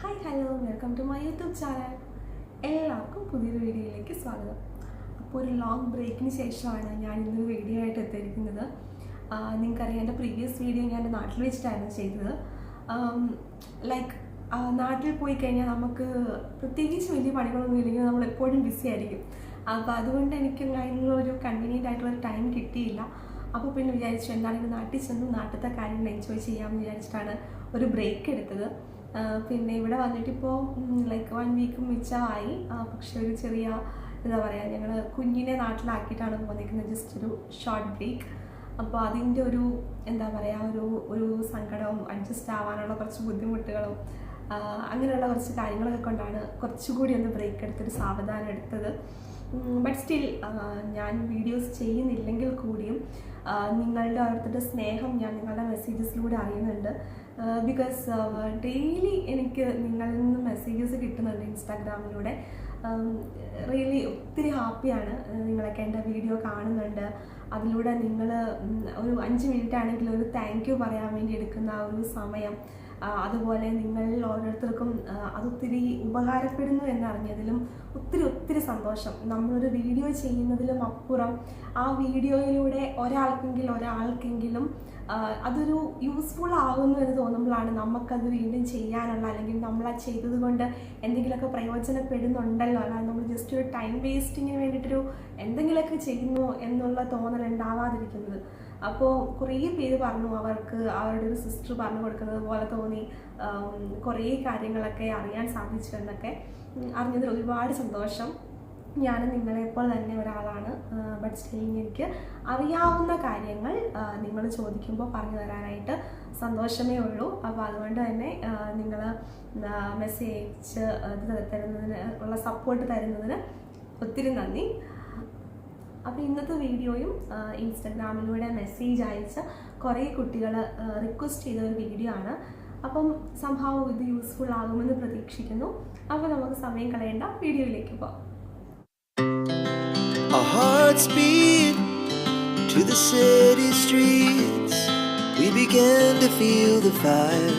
Hi hello welcome to my YouTube channel. എല്ലാവർക്കും പുതിയൊരു വീഡിയോയിലേക്ക് സ്വാഗതം. അപ്പോൾ ഒരു ലോങ് ബ്രേക്കിന് ശേഷമാണ് ഞാൻ ഇന്നൊരു വീഡിയോ ആയിട്ട് എത്തിയിരിക്കുന്നത്. നിങ്ങൾക്കറിയാം, എൻ്റെ പ്രീവിയസ് വീഡിയോ ഞാൻ എൻ്റെ നാട്ടിൽ വെച്ചിട്ടായിരുന്നു ചെയ്തത്. നാട്ടിൽ പോയി കഴിഞ്ഞാൽ നമുക്ക് പ്രത്യേകിച്ച് വലിയ പണികളൊന്നും ഇല്ലെങ്കിൽ നമ്മൾ എപ്പോഴും ബിസി ആയിരിക്കും. അപ്പോൾ അതുകൊണ്ട് എനിക്ക് അതിനുള്ള ഒരു കൺവീനിയൻ്റ് ആയിട്ടുള്ളൊരു ടൈം കിട്ടിയില്ല. അപ്പോൾ പിന്നെ വിചാരിച്ചു എന്താണെങ്കിലും നാട്ടിൽ ചെന്ന് നാട്ടിലത്തെ കാര്യങ്ങൾ എൻജോയ് ചെയ്യാമെന്ന് വിചാരിച്ചിട്ടാണ് ഒരു ബ്രേക്ക് എടുത്തത്. പിന്നെ ഇവിടെ വന്നിട്ടിപ്പോൾ 1 വീക്ക് മിച്ചമായി. പക്ഷെ ഒരു ചെറിയ എന്താ പറയുക, ഞങ്ങൾ കുഞ്ഞിനെ നാട്ടിലാക്കിയിട്ടാണ് പോകുന്നത്, ജസ്റ്റ് ഒരു ഷോർട്ട് ബ്രേക്ക്. അപ്പോൾ അതിൻ്റെ ഒരു എന്താ പറയുക, ഒരു സങ്കടവും അഡ്ജസ്റ്റ് ആവാനുള്ള കുറച്ച് ബുദ്ധിമുട്ടുകളും അങ്ങനെയുള്ള കുറച്ച് കാര്യങ്ങളൊക്കെ കൊണ്ടാണ് കുറച്ചുകൂടി ഒന്ന് ബ്രേക്ക് എടുത്തൊരു സാവധാനം എടുത്തത്. ബട്ട് സ്റ്റിൽ ഞാൻ വീഡിയോസ് ചെയ്യുന്നില്ലെങ്കിൽ കൂടിയും നിങ്ങളുടെ ഓരോരുത്തരുടെ സ്നേഹം ഞാൻ നിങ്ങളുടെ മെസ്സേജസിലൂടെ അറിയുന്നുണ്ട്. ബിക്കോസ് ഡെയിലി എനിക്ക് നിങ്ങളിൽ നിന്ന് മെസ്സേജസ് കിട്ടുന്നുണ്ട് ഇൻസ്റ്റാഗ്രാമിലൂടെ. റിയലി ഒത്തിരി ഹാപ്പിയാണ്. നിങ്ങളൊക്കെ എൻ്റെ വീഡിയോ കാണുന്നുണ്ട്. അതിലൂടെ നിങ്ങൾ ഒരു 5 മിനിറ്റ് ആണെങ്കിൽ ഒരു താങ്ക് യു പറയാൻ വേണ്ടി എടുക്കുന്ന ആ ഒരു സമയം, അതുപോലെ നിങ്ങളിൽ ഓരോരുത്തർക്കും അതൊത്തിരി ഉപകാരപ്പെടുന്നു എന്നറിഞ്ഞതിലും ഒത്തിരി സന്തോഷം. നമ്മളൊരു വീഡിയോ ചെയ്യുന്നതിലും അപ്പുറം ആ വീഡിയോയിലൂടെ ഒരാൾക്കെങ്കിലും അതൊരു യൂസ്ഫുൾ ആകുന്നു എന്ന് തോന്നുമ്പോഴാണ് നമുക്കത് വീണ്ടും ചെയ്യാനുള്ള, അല്ലെങ്കിൽ നമ്മൾ ആ ചെയ്തത് കൊണ്ട് എന്തെങ്കിലുമൊക്കെ പ്രയോജനപ്പെടുന്നുണ്ടല്ലോ, അല്ലാതെ നമ്മൾ ജസ്റ്റ് ഒരു ടൈം വേസ്റ്റിങ്ങിന് വേണ്ടിയിട്ടൊരു എന്തെങ്കിലുമൊക്കെ ചെയ്യുന്നു എന്നുള്ള തോന്നൽ ഉണ്ടാവാതിരിക്കുന്നത്. അപ്പോൾ കുറേ പേര് പറഞ്ഞു അവർക്ക് അവരുടെ ഒരു സിസ്റ്റർ പറഞ്ഞു കൊടുക്കുന്നത് പോലെ തോന്നി, കുറേ കാര്യങ്ങളൊക്കെ അറിയാൻ സാധിച്ചു എന്നൊക്കെ. അറിഞ്ഞതിൽ ഒരുപാട് സന്തോഷം. ഞാൻ നിങ്ങളെപ്പോൾ തന്നെ ഒരാളാണ്. ബട്ട് സ്റ്റിൽ എനിക്ക് അറിയാവുന്ന കാര്യങ്ങൾ നിങ്ങൾ ചോദിക്കുമ്പോൾ പറഞ്ഞു തരാനായിട്ട് സന്തോഷമേ ഉള്ളൂ. അപ്പോൾ അതുകൊണ്ട് തന്നെ നിങ്ങൾ മെസ്സേജ് തരുന്നതിന് ഉള്ള സപ്പോർട്ട് തരുന്നതിന് ഒത്തിരി നന്ദി. അപ്പോൾ ഇന്നത്തെ വീഡിയോയും ഇൻസ്റ്റഗ്രാമിലൂടെ മെസ്സേജ് അയച്ച കുറേ കുട്ടികൾ റിക്വസ്റ്റ് ചെയ്ത ഒരു വീഡിയോ ആണ്. അപ്പം സംഭവം ഇത് യൂസ്ഫുൾ ആകുമെന്ന് പ്രതീക്ഷിക്കുന്നു. അപ്പോൾ നമുക്ക് സമയം കളയേണ്ട, വീഡിയോയിലേക്ക് പോകാം. Our hearts beat to the city streets. We began to feel the fire.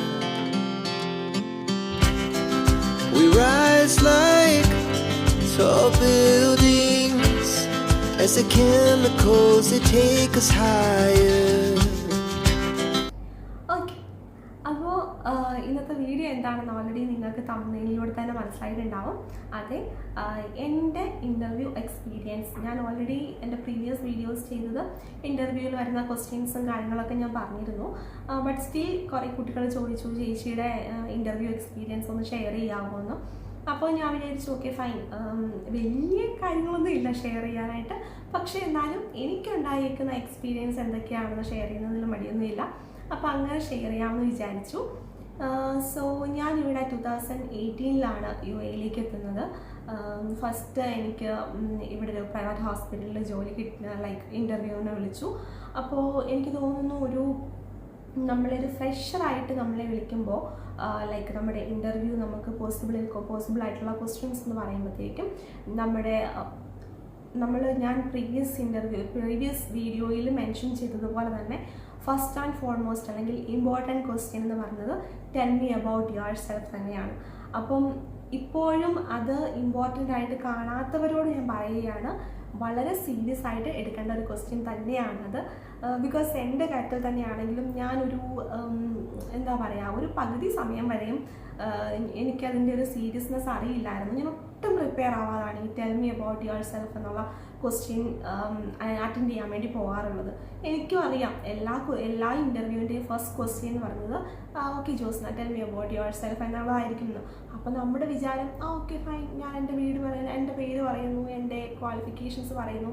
We rise like tall buildings as the chemicals they take us higher. ഇന്നത്തെ വീഡിയോ എന്താണെന്ന് ഓൾറെഡി നിങ്ങൾക്ക് തമ്മിലൂടെ തന്നെ മനസ്സിലായിട്ടുണ്ടാവും. അതെ, എൻ്റെ ഇൻ്റർവ്യൂ എക്സ്പീരിയൻസ് ഞാൻ ഓൾറെഡി എൻ്റെ പ്രീവിയസ് വീഡിയോസ് ചെയ്തത് ഇൻ്റർവ്യൂവിൽ വരുന്ന ക്വസ്റ്റ്യൻസും കാര്യങ്ങളൊക്കെ ഞാൻ പറഞ്ഞിരുന്നു. ബട്ട് സ്റ്റിൽ കുറേ കുട്ടികൾ ചോദിച്ചു ചേച്ചിയുടെ ഇൻ്റർവ്യൂ എക്സ്പീരിയൻസ് ഒന്ന് ഷെയർ ചെയ്യാമോ. അപ്പോൾ ഞാൻ വിചാരിച്ചു ഓക്കെ ഫൈൻ, വലിയ കാര്യങ്ങളൊന്നും ഇല്ല ഷെയർ ചെയ്യാനായിട്ട്, പക്ഷേ എന്നാലും എനിക്കുണ്ടായിരിക്കുന്ന എക്സ്പീരിയൻസ് എന്തൊക്കെയാണെന്ന് ഷെയർ ചെയ്യുന്നതിൽ മടിയൊന്നുമില്ല. അപ്പോൾ അങ്ങനെ ഷെയർ ചെയ്യാമെന്ന് വിചാരിച്ചു. സോ ഞാനിവിടെ 2018 UAE എത്തുന്നത്. ഫസ്റ്റ് എനിക്ക് ഇവിടെ ഒരു പ്രൈവറ്റ് ഹോസ്പിറ്റലിൽ ജോലി ഇൻ്റർവ്യൂവിനെ വിളിച്ചു. അപ്പോൾ എനിക്ക് തോന്നുന്നു നമ്മളൊരു ഫ്രഷറായിട്ട് നമ്മളെ വിളിക്കുമ്പോൾ നമ്മുടെ ഇൻ്റർവ്യൂ നമുക്ക് പോസിബിൾ ആയിട്ടുള്ള ക്വസ്റ്റ്യൻസ് എന്ന് പറയുമ്പോഴത്തേക്കും ഞാൻ പ്രീവിയസ് വീഡിയോയിൽ മെൻഷൻ ചെയ്തതുപോലെ തന്നെ ഫസ്റ്റ് ആൻഡ് ഫോർമോസ്റ്റ് അല്ലെങ്കിൽ ഇമ്പോർട്ടൻറ്റ് ക്വസ്റ്റ്യൻ എന്ന് പറയുന്നത് tell me about your self തന്നെയാണ്. അപ്പം ഇപ്പോഴും അത് ഇമ്പോർട്ടൻ്റ് ആയിട്ട് കാണാത്തവരോട് ഞാൻ പറയുകയാണ്, വളരെ സീരിയസ് ആയിട്ട് എടുക്കേണ്ട ഒരു ക്വസ്റ്റ്യൻ തന്നെയാണത്. ബിക്കോസ് എൻ്റെ കാര്യത്തിൽ തന്നെയാണെങ്കിലും ഞാനൊരു എന്താ പറയുക, ഒരു പകുതി സമയം വരെയും എനിക്കതിൻ്റെ ഒരു സീരിയസ്നെസ് അറിയില്ലായിരുന്നു. ഞാൻ ഒട്ടും പ്രിപ്പയർ ആവാതാണ് ഈ tell me about your self എന്നുള്ള ക്വസ്റ്റ്യൻ അറ്റൻഡ് ചെയ്യാൻ വേണ്ടി പോകാറുള്ളത്. എനിക്കും അറിയാം എല്ലാ ഇൻ്റർവ്യൂവിൻ്റെയും ഫസ്റ്റ് ക്വസ്റ്റ്യൻ എന്ന് പറയുന്നത് okay Josna tell me about yourself എന്നുള്ളതായിരിക്കുന്നു. അപ്പോൾ നമ്മുടെ വിചാരം ഓക്കെ ഫൈൻ, ഞാൻ എൻ്റെ എൻ്റെ പേര് പറയുന്നു, എൻ്റെ ക്വാളിഫിക്കേഷൻസ് പറയുന്നു.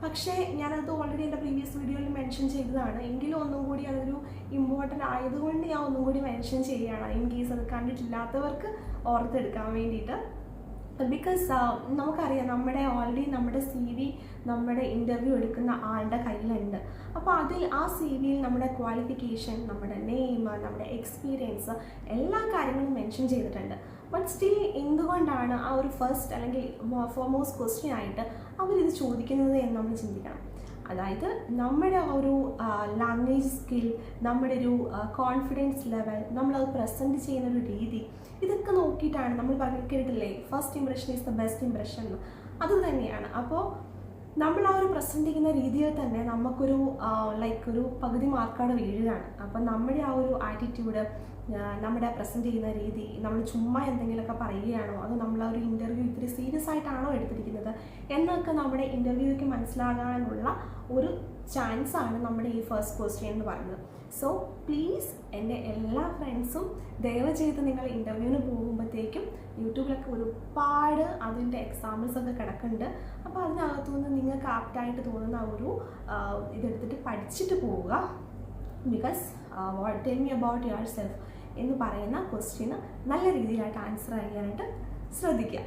പക്ഷേ ഞാനത് ഓൾറെഡി എൻ്റെ പ്രീവിയസ് വീഡിയോയിൽ മെൻഷൻ ചെയ്തതാണ്. എങ്കിലും ഒന്നും കൂടി അതൊരു ഇമ്പോർട്ടൻ്റ് ആയതുകൊണ്ട് ഞാൻ ഒന്നും കൂടി മെൻഷൻ ചെയ്യുകയാണ്, ഇൻ കേസ് അത് കണ്ടിട്ടില്ലാത്തവർക്ക് ഓർത്തെടുക്കാൻ വേണ്ടിയിട്ട്. ബിക്കോസ് നമുക്കറിയാം നമ്മുടെ CV നമ്മുടെ ഇൻ്റർവ്യൂ എടുക്കുന്ന ആളുടെ കയ്യിലുണ്ട്. അപ്പോൾ ആ CVയിൽ നമ്മുടെ ക്വാളിഫിക്കേഷൻ, നമ്മുടെ നെയിം, നമ്മുടെ എക്സ്പീരിയൻസ് എല്ലാ കാര്യങ്ങളും മെൻഷൻ ചെയ്തിട്ടുണ്ട്. ബട്ട് സ്റ്റിൽ എന്തുകൊണ്ടാണ് ആ ഒരു ഫസ്റ്റ് അല്ലെങ്കിൽ ഫോർമോസ്റ്റ് ക്വസ്റ്റ്യൻ ആയിട്ട് അവരിത് ചോദിക്കുന്നത് എന്ന് നമ്മൾ ചിന്തിക്കണം. അതായത് നമ്മുടെ ഒരു ലാംഗ്വേജ് സ്കിൽ, നമ്മുടെ ഒരു കോൺഫിഡൻസ് ലെവൽ, നമ്മളത് പ്രസൻറ്റ് ചെയ്യുന്ന ഒരു രീതി, ഇതൊക്കെ നോക്കിയിട്ടാണ് നമ്മൾ കേട്ടിട്ടില്ലേ, first impression is the best impression. അത് തന്നെയാണ്. അപ്പോൾ നമ്മൾ ആ ഒരു പ്രസൻറ്റ് ചെയ്യുന്ന രീതിയിൽ തന്നെ നമുക്കൊരു ഒരു പകുതി മാർക്കാണ് വീഴുകയാണ്. അപ്പം നമ്മുടെ ആ ഒരു ആറ്റിറ്റ്യൂഡ്, നമ്മുടെ പ്രസൻറ്റ് ചെയ്യുന്ന രീതി, നമ്മൾ ചുമ്മാ എന്തെങ്കിലുമൊക്കെ പറയുകയാണോ, അത് നമ്മൾ ആ ഒരു ഇൻ്റർവ്യൂ ഇത്തിരി സീരിയസ് ആയിട്ടാണോ എടുത്തിരിക്കുന്നത് എന്നൊക്കെ നമ്മുടെ ഇൻ്റർവ്യൂക്ക് മനസ്സിലാകാനുള്ള ഒരു ചാൻസാണ് നമ്മുടെ ഈ ഫസ്റ്റ് ക്വസ്റ്റ്യൻ എന്ന് പറയുന്നത്. സോ പ്ലീസ് എൻ്റെ എല്ലാ ഫ്രണ്ട്സും ദയവ് ചെയ്ത് നിങ്ങൾ ഇൻ്റർവ്യൂവിന് പോകുമ്പോഴത്തേക്കും യൂട്യൂബിലൊക്കെ ഒരുപാട് അതിൻ്റെ എക്സാമ്പിൾസ് ഒക്കെ കിടക്കുന്നുണ്ട്. അപ്പോൾ അതിനകത്തുനിന്ന് നിങ്ങൾക്ക് ആപ്റ്റായിട്ട് തോന്നുന്ന ഒരു ഇതെടുത്തിട്ട് പഠിച്ചിട്ട് പോവുക. Because tell me about your self എന്ന് പറയുന്ന ക്വസ്റ്റ്യന് നല്ല രീതിയിലായിട്ട് ആൻസർ ചെയ്യാനായിട്ട് ശ്രദ്ധിക്കുക.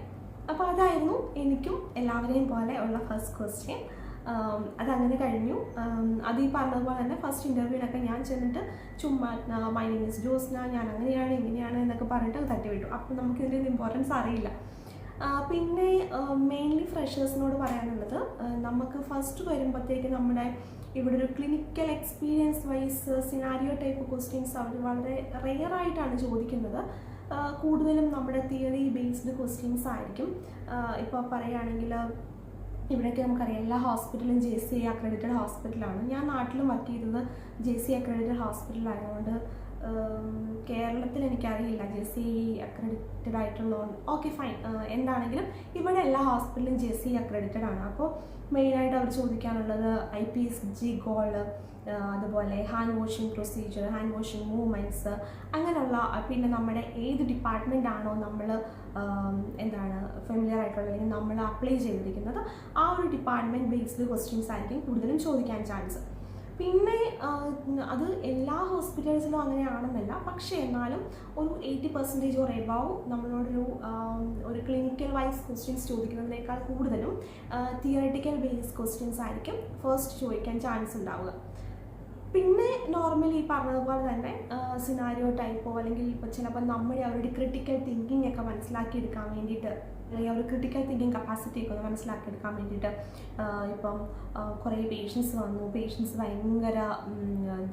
അപ്പോൾ അതായിരുന്നു എനിക്കും എല്ലാവരെയും പോലെ ഉള്ള ഫസ്റ്റ് ക്വസ്റ്റ്യൻ. അതങ്ങനെ കഴിഞ്ഞു. അത് ഈ പറഞ്ഞതുപോലെ തന്നെ ഫസ്റ്റ് ഇൻ്റർവ്യൂവിനൊക്കെ ഞാൻ ചെന്നിട്ട് ചുമ്മാ മൈ നെയിം ഈസ് ജോസ്ന, ഞാൻ അങ്ങനെയാണ് ഇങ്ങനെയാണ് എന്നൊക്കെ പറഞ്ഞിട്ട് തട്ടിവിട്ടു. അപ്പോൾ നമുക്കിതിൻ്റെ ഇമ്പോർട്ടൻസ് അറിയില്ല. പിന്നെ മെയിൻലി ഫ്രഷേഴ്സിനോട് പറയാനുള്ളത്, നമുക്ക് ഫസ്റ്റ് വരുമ്പോഴത്തേക്ക് നമ്മുടെ ഇവിടെ ഒരു clinical experience wise scenario type questions അവർ വളരെ റെയറായിട്ടാണ് ചോദിക്കുന്നത്. കൂടുതലും നമ്മുടെ തിയറി ബേസ്ഡ് ക്വസ്റ്റ്യൻസ് ആയിരിക്കും. ഇപ്പോൾ പറയുകയാണെങ്കിൽ ഇവിടെയൊക്കെ നമുക്കറിയാം എല്ലാ ഹോസ്പിറ്റലും JCI അക്രഡിറ്റഡ് ഹോസ്പിറ്റലാണ്. ഞാൻ നാട്ടിലും വർക്ക് ചെയ്തത് JCI അക്രഡിറ്റഡ് ഹോസ്പിറ്റലായതുകൊണ്ട് കേരളത്തിൽ എനിക്കറിയില്ല JCI അക്രഡിറ്റഡ് ആയിട്ടുള്ളതുകൊണ്ട്. ഓക്കെ ഫൈൻ, എന്താണെങ്കിലും ഇവിടെ എല്ലാ ഹോസ്പിറ്റലും JCI അക്രഡിറ്റഡ് ആണ്. അപ്പോൾ മെയിനായിട്ട് അവർ ചോദിക്കാനുള്ളത് IPSG ഗോള്, അതുപോലെ hand washing procedure, hand washing movements, അങ്ങനെയുള്ള, പിന്നെ നമ്മുടെ ഏത് ഡിപ്പാർട്ട്മെൻ്റ് ആണോ നമ്മൾ ഫെമിലിയർ ആയിട്ടുള്ള അല്ലെങ്കിൽ നമ്മൾ അപ്ലൈ ചെയ്തിരിക്കുന്നത് ആ ഒരു ഡിപ്പാർട്ട്മെൻറ്റ് ബേസ്ഡ് ക്വസ്റ്റ്യൻസ് ആയിരിക്കും കൂടുതലും ചോദിക്കാൻ ചാൻസ്. പിന്നെ അത് എല്ലാ ഹോസ്പിറ്റൽസിലും അങ്ങനെയാണെന്നല്ല, പക്ഷേ എന്നാലും ഒരു 80% ഓർ എബവ് നമ്മളോടൊരു ക്ലിനിക്കൽ വൈസ് ക്വസ്റ്റ്യൻസ് ചോദിക്കുന്നതിനേക്കാൾ കൂടുതലും തിയററ്റിക്കൽ ബേസ്ഡ് ക്വസ്റ്റ്യൻസ് ആയിരിക്കും ഫസ്റ്റ് ചോദിക്കാൻ ചാൻസ് ഉണ്ടാവുക. പിന്നെ നോർമലി പറഞ്ഞതുപോലെ തന്നെ സിനാരിയോ ടൈപ്പോ അല്ലെങ്കിൽ ഇപ്പോൾ ചിലപ്പോൾ നമ്മുടെ അവരുടെ ക്രിട്ടിക്കൽ തിങ്കിങ് ഒക്കെ മനസ്സിലാക്കിയെടുക്കാൻ വേണ്ടിയിട്ട്, അല്ലെങ്കിൽ ഒരു ക്രിട്ടിക്കൽ തിങ്കിങ് കപ്പാസിറ്റി ഒക്കെ ഒന്ന് മനസ്സിലാക്കിയെടുക്കാൻ വേണ്ടിയിട്ട്, ഇപ്പം കുറേ പേഷ്യൻസ് വന്നു, പേഷ്യൻസ് ഭയങ്കര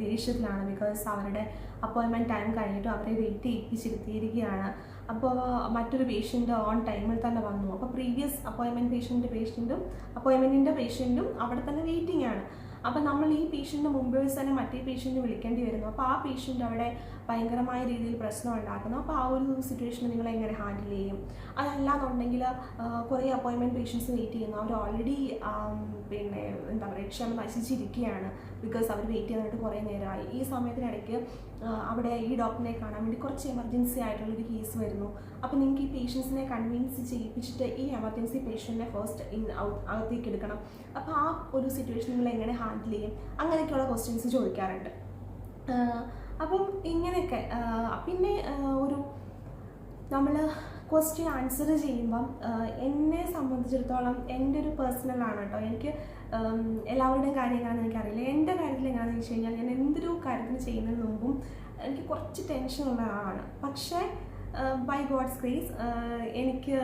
ദേഷ്യത്തിലാണ് ബിക്കോസ് അവരുടെ അപ്പോയിൻമെൻറ്റ് ടൈം കഴിഞ്ഞിട്ട് അവരെ വെയിറ്റ് ചെയ്യിപ്പിച്ചിരുത്തിയിരിക്കുകയാണ്. അപ്പോൾ മറ്റൊരു പേഷ്യൻ്റ് ഓൺ ടൈമിൽ തന്നെ വന്നു. അപ്പോൾ പ്രീവിയസ് അപ്പോയിൻമെൻറ്റിൻ്റെ പേഷ്യൻറ്റും അവിടെ തന്നെ വെയിറ്റിംഗ് ആണ്. അപ്പോൾ നമ്മൾ ഈ പേഷ്യൻറ്റിന് മുമ്പ് തന്നെ മറ്റേ പേഷ്യൻറ്റിനെ വിളിക്കേണ്ടി വരുന്നു. അപ്പോൾ ആ പേഷ്യൻ്റ് അവിടെ ഭയങ്കരമായ രീതിയിൽ പ്രശ്നം ഉണ്ടാക്കുന്നു. അപ്പോൾ ആ ഒരു സിറ്റുവേഷൻ നിങ്ങൾ എങ്ങനെ ഹാൻഡിൽ ചെയ്യും? അതല്ലാന്നുണ്ടെങ്കിൽ കുറേ അപ്പോയിൻമെൻറ്റ് പേഷ്യൻസ് വെയിറ്റ് ചെയ്യുന്നു, അവർ ഓൾറെഡി പിന്നെ എന്താ പറയുക ക്ഷമ നശിച്ചിരിക്കുകയാണ് ബിക്കോസ് അവർ വെയിറ്റ് ചെയ്യാനായിട്ട് കുറേ നേരമായി. ഈ സമയത്തിനിടയ്ക്ക് അവിടെ ഈ ഡോക്ടറിനെ കാണാൻ വേണ്ടി കുറച്ച് എമർജൻസി ആയിട്ടുള്ളൊരു കേസ് വരുന്നു. അപ്പോൾ നിങ്ങൾക്ക് ഈ പേഷ്യൻസിനെ കൺവിൻസ് ചെയ്യിപ്പിച്ചിട്ട് ഈ എമർജൻസി പേഷ്യൻറ്റിനെ ഫസ്റ്റ് അകത്തേക്ക് എടുക്കണം. അപ്പോൾ ആ ഒരു സിറ്റുവേഷൻ നിങ്ങൾ എങ്ങനെ ഹാൻഡിൽ ചെയ്യും? അങ്ങനെയൊക്കെയുള്ള ക്വസ്റ്റ്യൻസ് ചോദിക്കാറുണ്ട്. അപ്പം ഇങ്ങനെയൊക്കെ. പിന്നെ ഒരു നമ്മൾ ക്വസ്റ്റ്യൻ ആൻസർ ചെയ്യുമ്പം എന്നെ സംബന്ധിച്ചിടത്തോളം എൻ്റെ ഒരു പേഴ്സണലാണ് കേട്ടോ. എനിക്ക് എല്ലാവരുടെയും കാര്യം എങ്ങനെയാണെന്ന് എനിക്കറിയില്ല. എൻ്റെ കാര്യത്തിൽ എങ്ങനെയാണെന്ന് വെച്ച് കഴിഞ്ഞാൽ ഞാൻ എന്തൊരു കാര്യത്തിന് ചെയ്യുന്നതിന് മുമ്പും എനിക്ക് കുറച്ച് ടെൻഷനുള്ള ആളാണ്. പക്ഷേ ബൈ ഗോഡ്സ് ഗ്രേസ് എനിക്ക്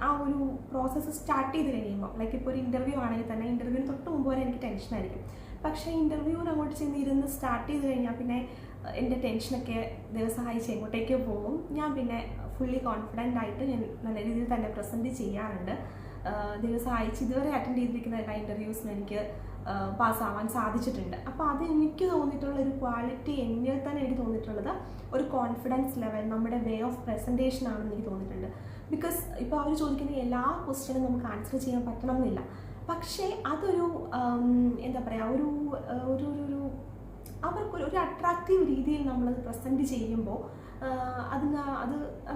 ആ ഒരു പ്രോസസ്സ് സ്റ്റാർട്ട് ചെയ്ത് കഴിയുമ്പോൾ, ലൈക്ക് ഇപ്പോൾ ഒരു ഇൻ്റർവ്യൂ ആണെങ്കിൽ തന്നെ ഇൻ്റർവ്യൂവിന് തൊട്ട് മുമ്പ് വരെ എനിക്ക് ടെൻഷനായിരിക്കും. പക്ഷേ ഇൻ്റർവ്യൂവിന് അങ്ങോട്ട് ചെന്നിരുന്ന് സ്റ്റാർട്ട് ചെയ്ത് കഴിഞ്ഞാൽ പിന്നെ എൻ്റെ ടെൻഷനൊക്കെ ദൈവം സഹായിച്ച് എങ്ങോട്ടേക്കോ പോകും. ഞാൻ പിന്നെ ഫുള്ളി കോൺഫിഡൻ്റ് ആയിട്ട് ഞാൻ നല്ല രീതിയിൽ തന്നെ പ്രസൻറ്റ് ചെയ്യാറുണ്ട്. ദൈവം സഹായിച്ച് ഇതുവരെ അറ്റൻഡ് ചെയ്തിരിക്കുന്ന എല്ലാ ഇൻ്റർവ്യൂസിനും എനിക്ക് പാസ്സാവാൻ സാധിച്ചിട്ടുണ്ട്. അപ്പോൾ അത് എനിക്ക് തോന്നിയിട്ടുള്ളൊരു ക്വാളിറ്റി, എന്നിൽ തന്നെ എനിക്ക് തോന്നിയിട്ടുള്ളത് ഒരു കോൺഫിഡൻസ് ലെവൽ, നമ്മുടെ വേ ഓഫ് പ്രസൻറ്റേഷൻ ആണെന്ന് എനിക്ക് തോന്നിയിട്ടുണ്ട്. ബിക്കോസ് ഇപ്പോൾ അവർ ചോദിക്കുന്ന എല്ലാ ക്വസ്റ്റ്യനും നമുക്ക് ആൻസർ ചെയ്യാൻ പറ്റണം എന്നില്ല. പക്ഷേ അതൊരു എന്താ പറയുക, ഒരു അവർക്കൊരു അട്രാക്റ്റീവ് രീതിയിൽ നമ്മളത് പ്രസൻറ്റ് ചെയ്യുമ്പോൾ അത്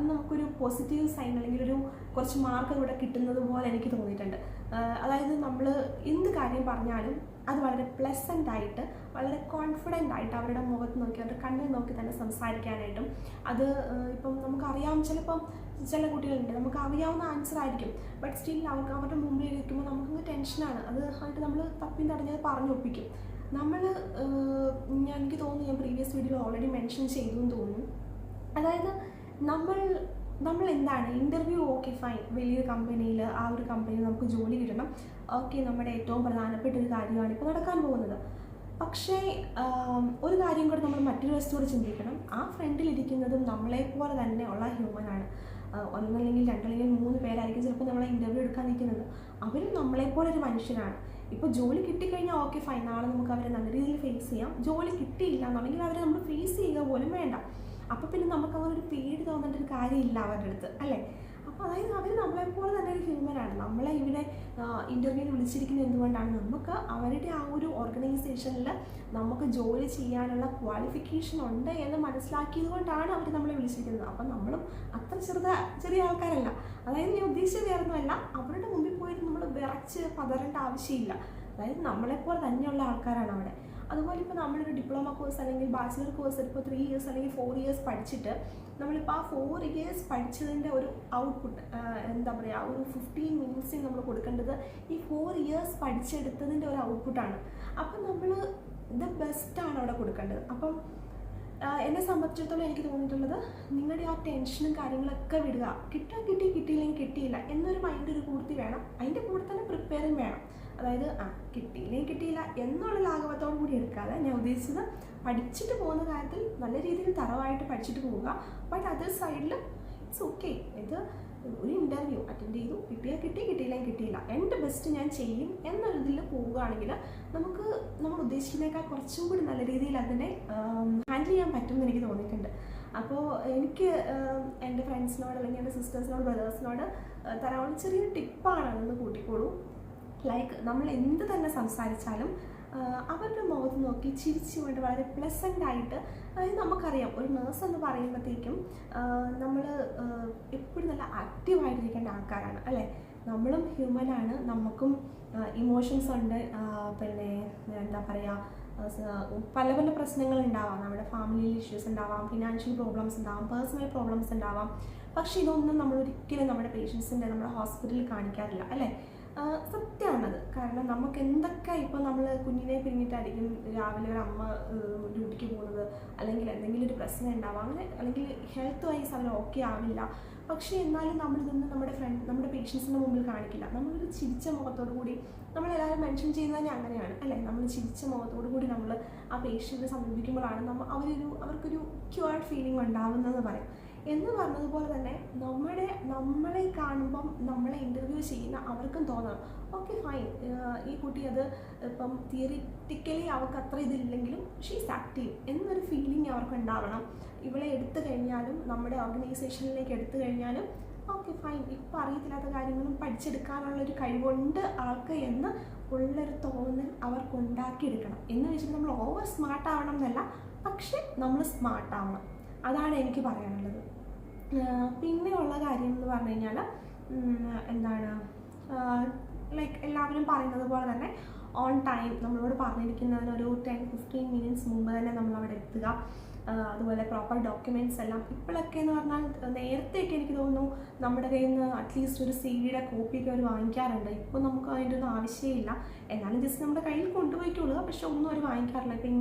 നമുക്കൊരു പോസിറ്റീവ് സൈൻ അല്ലെങ്കിൽ ഒരു കുറച്ച് മാർക്ക് ഇവിടെ കിട്ടുന്നത് പോലെ എനിക്ക് തോന്നിയിട്ടുണ്ട്. അതായത് നമ്മൾ എന്ത് കാര്യം പറഞ്ഞാലും അത് വളരെ പ്ലസൻ്റ് ആയിട്ട്, വളരെ കോൺഫിഡൻ്റ് ആയിട്ട് അവരുടെ മുഖത്ത് നോക്കി, അവരുടെ കണ്ണിൽ നോക്കി തന്നെ സംസാരിക്കാനായിട്ടും, അത് ഇപ്പം നമുക്കറിയാം, ചിലപ്പം ചില കുട്ടികളുണ്ട് നമുക്ക് അറിയാവുന്ന ആൻസർ ആയിരിക്കും, ബട്ട് സ്റ്റിൽ അവരുടെ മുമ്പിൽ ഇരിക്കുമ്പോൾ നമുക്കങ്ങ് ടെൻഷനാണ്. അത് ആയിട്ട് നമ്മൾ തപ്പി തടഞ്ഞത് പറഞ്ഞൊപ്പിക്കും. എനിക്ക് തോന്നുന്നു ഞാൻ പ്രീവിയസ് വീഡിയോയിൽ ഓൾറെഡി മെൻഷൻ ചെയ്തു എന്ന് തോന്നുന്നു. അതായത് നമ്മൾ നമ്മൾ എന്താണ് ഇൻ്റർവ്യൂ ഓക്കെ ഫൈൻ, വലിയൊരു കമ്പനിയിൽ ആ ഒരു കമ്പനിയിൽ നമുക്ക് ജോലി കിട്ടണം, ഓക്കെ, നമ്മുടെ ഏറ്റവും പ്രധാനപ്പെട്ട ഒരു കാര്യമാണ് ഇപ്പോൾ നടക്കാൻ പോകുന്നത്. പക്ഷേ ഒരു കാര്യം കൂടെ നമ്മൾ മറ്റൊരു വശത്തോട് ചിന്തിക്കണം. ആ ഫ്രണ്ടിലിരിക്കുന്നതും നമ്മളെപ്പോലെ തന്നെ ഉള്ള ഹ്യൂമനാണ്. ഒന്നല്ലെങ്കിൽ രണ്ടല്ലെങ്കിൽ 3 പേരായിരിക്കും ചിലപ്പോൾ നമ്മളെ ഇൻ്റർവ്യൂ എടുക്കാൻ നിൽക്കുന്നത്. അവരും നമ്മളെപ്പോലെ ഒരു മനുഷ്യരാണ്. ഇപ്പോൾ ജോലി കിട്ടിക്കഴിഞ്ഞാൽ ഓക്കെ ഫൈൻ, നാളെ നമുക്ക് അവരെ നല്ല രീതിയിൽ ഫേസ് ചെയ്യാം. ജോലി കിട്ടിയില്ല എന്നുണ്ടെങ്കിൽ അവരെ നമ്മൾ ഫേസ് ചെയ്യുക പോലും വേണ്ട. അപ്പോൾ പിന്നെ നമുക്ക് അങ്ങനെ ഒരു പേടി തോന്നേണ്ട ഒരു കാര്യമില്ല അവരുടെ അടുത്ത്, അല്ലേ? അപ്പോൾ അതായത് അവർ നമ്മളെപ്പോലെ തന്നെ ഒരു ഹ്യൂമനാണ്. നമ്മളെ ഇവിടെ ഇൻ്റർവ്യൂവിന് വിളിച്ചിരിക്കുന്നത് എന്തുകൊണ്ടാണ്? നമുക്ക് അവരുടെ ആ ഒരു ഓർഗനൈസേഷനിൽ നമുക്ക് ജോലി ചെയ്യാനുള്ള ക്വാളിഫിക്കേഷൻ ഉണ്ട് എന്ന് മനസ്സിലാക്കിയത് കൊണ്ടാണ് അവർ നമ്മളെ വിളിച്ചിരിക്കുന്നത്. അപ്പം നമ്മളും അത്ര ചെറിയ ആൾക്കാരല്ല. അതായത് ഞാൻ ഉദ്ദേശിച്ചത് വേറൊന്നുമല്ല, അവരുടെ മുമ്പിൽ പോയിട്ട് നമ്മൾ വിറച്ച് പതറേണ്ട ആവശ്യമില്ല. അതായത് നമ്മളെപ്പോലെ തന്നെയുള്ള ആൾക്കാരാണ് അവിടെ. അതുപോലെ ഇപ്പോൾ നമ്മളൊരു ഡിപ്ലോമ കോഴ്സ് അല്ലെങ്കിൽ ബാച്ചിലർ കോഴ്സ് ഇപ്പോൾ 3 ഇയേഴ്സ് അല്ലെങ്കിൽ 4 ഇയേഴ്സ് പഠിച്ചിട്ട് നമ്മളിപ്പോൾ ആ 4 ഇയേഴ്സ് പഠിച്ചതിൻ്റെ ഒരു ഔട്ട്പുട്ട് എന്താ പറയുക, ഒരു 15 മിനിറ്റ്സിൽ നമ്മൾ കൊടുക്കേണ്ടത് ഈ 4 ഇയേഴ്സ് പഠിച്ചെടുത്തതിൻ്റെ ഒരു ഔട്ട്പുട്ടാണ്. അപ്പം നമ്മൾ ദ ബെസ്റ്റാണ് അവിടെ കൊടുക്കേണ്ടത്. അപ്പം എന്നെ സംബന്ധിച്ചിടത്തോളം എനിക്ക് തോന്നിയിട്ടുള്ളത്, നിങ്ങളുടെ ആ ടെൻഷനും കാര്യങ്ങളൊക്കെ വിടുക. കിട്ടാൻ കിട്ടി, കിട്ടിയില്ലെങ്കിൽ കിട്ടിയില്ല എന്നൊരു മൈൻഡ് ഒരു പൂർത്തി വേണം. അതിൻ്റെ കൂടെ തന്നെ പ്രിപ്പയറും വേണം. അതായത് കിട്ടിയില്ലെങ്കിൽ കിട്ടിയില്ല എന്നുള്ള ലാഘവത്തോടു കൂടി എടുക്കാതെ, ഞാൻ ഉദ്ദേശിച്ചത് പഠിച്ചിട്ട് പോകുന്ന കാര്യത്തിൽ നല്ല രീതിയിൽ തറവായിട്ട് പഠിച്ചിട്ട് പോവുക. ബട്ട് അതർ സൈഡിൽ ഇറ്റ്സ് ഓക്കെ, ഇത് ഒരു ഇൻ്റർവ്യൂ അറ്റൻഡ് ചെയ്തു, കിട്ടിയാൽ കിട്ടി, കിട്ടിയില്ലെങ്കിൽ കിട്ടിയില്ല, എൻ്റെ ബെസ്റ്റ് ഞാൻ ചെയ്യും എന്നൊരിതിൽ പോവുകയാണെങ്കിൽ നമുക്ക് നമ്മൾ ഉദ്ദേശിക്കുന്നതിനേക്കാൾ കുറച്ചും കൂടി നല്ല രീതിയിൽ അതിനെ ഹാൻഡിൽ ചെയ്യാൻ പറ്റുമെന്ന് എനിക്ക് തോന്നിയിട്ടുണ്ട്. അപ്പോൾ എനിക്ക് എൻ്റെ ഫ്രണ്ട്സിനോട് അല്ലെങ്കിൽ എൻ്റെ സിസ്റ്റേഴ്സിനോട് ബ്രദേഴ്സിനോട് തരാവുന്ന ചെറിയൊരു ടിപ്പാണ് അതൊന്ന് കൂട്ടിക്കോളൂ. ലൈക്ക് നമ്മൾ എന്ത് തന്നെ സംസാരിച്ചാലും അവരുടെ മുഖത്ത് നോക്കി ചിരിച്ചുകൊണ്ട് വളരെ പ്ലസൻ്റായിട്ട്, അതായത് നമുക്കറിയാം ഒരു നേഴ്സ് എന്ന് പറയുമ്പോഴത്തേക്കും നമ്മൾ എപ്പോഴും നല്ല ആക്റ്റീവായിട്ടിരിക്കേണ്ട ആൾക്കാരാണ്, അല്ലേ? നമ്മളും ഹ്യൂമനാണ്, നമുക്കും ഇമോഷൻസ് ഉണ്ട്. പിന്നെ എന്താ പറയുക, പല പല പ്രശ്നങ്ങൾ ഉണ്ടാവാം. നമ്മുടെ ഫാമിലി ഇഷ്യൂസ് ഉണ്ടാവാം, ഫിനാൻഷ്യൽ പ്രോബ്ലംസ് ഉണ്ടാവാം, പേഴ്സണൽ പ്രോബ്ലംസ് ഉണ്ടാവാം. പക്ഷേ ഇതൊന്നും നമ്മൾ ഒരിക്കലും നമ്മുടെ പേഷ്യൻസിൻ്റെ നമ്മുടെ ഹോസ്പിറ്റലിൽ കാണിക്കാറില്ല, അല്ലേ? സത്യമാണത്. കാരണം നമുക്ക് എന്തൊക്കെ ഇപ്പോൾ നമ്മൾ കുഞ്ഞിനെ പിരിഞ്ഞിട്ടായിരിക്കും രാവിലെ ഒരു അമ്മ ഡ്യൂട്ടിക്ക് പോകുന്നത്, അല്ലെങ്കിൽ എന്തെങ്കിലും ഒരു പ്രശ്നം ഉണ്ടാവാം, അങ്ങനെ അല്ലെങ്കിൽ ഹെൽത്ത് വൈസ് അവർ ഓക്കെ ആവില്ല. പക്ഷേ എന്നാലും നമ്മളിതൊന്നും നമ്മുടെ പേഷ്യൻസിൻ്റെ മുമ്പിൽ കാണിക്കില്ല. നമ്മളൊരു ചിരിച്ച മുഖത്തോടു കൂടി, നമ്മളെല്ലാവരും മെൻഷൻ ചെയ്യുന്നത് തന്നെ അങ്ങനെയാണ്, അല്ലേ? നമ്മൾ ചിരിച്ച മുഖത്തോടു കൂടി നമ്മൾ ആ പേഷ്യൻറ്റിനെ സമീപിക്കുമ്പോഴാണ് അവർക്കൊരു ക്യൂർഡ് ഫീലിംഗ് ഉണ്ടാവുന്നതെന്ന് പറയും. എന്ന് പറഞ്ഞതുപോലെ തന്നെ നമ്മളെ കാണുമ്പം നമ്മളെ ഇൻ്റർവ്യൂ ചെയ്യുന്ന അവർക്കും തോന്നണം, ഓക്കെ ഫൈൻ, ഈ കുട്ടി അത് ഇപ്പം തിയറിറ്റിക്കലി അവർക്ക് അത്ര ഇതില്ലെങ്കിലും ഷീസ് ആക്റ്റീവ് എന്നൊരു ഫീലിംഗ് അവർക്ക് ഉണ്ടാവണം. ഇവളെ എടുത്തു കഴിഞ്ഞാലും നമ്മുടെ ഓർഗനൈസേഷനിലേക്ക് എടുത്തു കഴിഞ്ഞാലും ഓക്കെ ഫൈൻ, ഇപ്പം അറിയത്തില്ലാത്ത കാര്യങ്ങളും പഠിച്ചെടുക്കാനുള്ളൊരു കഴിവുണ്ട് ആൾക്ക് എന്ന് ഉള്ളൊരു തോന്നൽ അവർക്ക് ഉണ്ടാക്കിയെടുക്കണം. എന്ന് വെച്ചിട്ട് നമ്മൾ ഓവർ സ്മാർട്ട് ആവണം എന്നല്ല, പക്ഷെ നമ്മൾ സ്മാർട്ട് ആവണം. അതാണ് എനിക്ക് പറയാനുള്ളത്. പിന്നെ ഉള്ള കാര്യം എന്ന് പറഞ്ഞു കഴിഞ്ഞാൽ എന്താണ്, ലൈക്ക് എല്ലാവരും പറയുന്നത് പോലെ തന്നെ ഓൺ ടൈം നമ്മളോട് പറഞ്ഞിരിക്കുന്നതിനൊരു 10-15 മിനിറ്റ്സ് മുമ്പ് തന്നെ നമ്മളവിടെ എത്തുക. അതുപോലെ പ്രോപ്പർ ഡോക്യുമെൻറ്റ്സ് എല്ലാം ഇപ്പോഴൊക്കെ എന്ന് പറഞ്ഞാൽ, നേരത്തെയൊക്കെ എനിക്ക് തോന്നുന്നു നമ്മുടെ കയ്യിൽ നിന്ന് അറ്റ്ലീസ്റ്റ് ഒരു CD കോപ്പിയൊക്കെ അവർ വാങ്ങിക്കാറുണ്ട്. ഇപ്പോൾ നമുക്ക് അതിൻ്റെ ഒന്നും ആവശ്യമില്ല. എന്നാലും ജസ്റ്റ് നമ്മുടെ കയ്യിൽ കൊണ്ടുപോയിട്ടുള്ളൂ, പക്ഷെ ഒന്നും അവർ വാങ്ങിക്കാറില്ല. ഇപ്പോൾ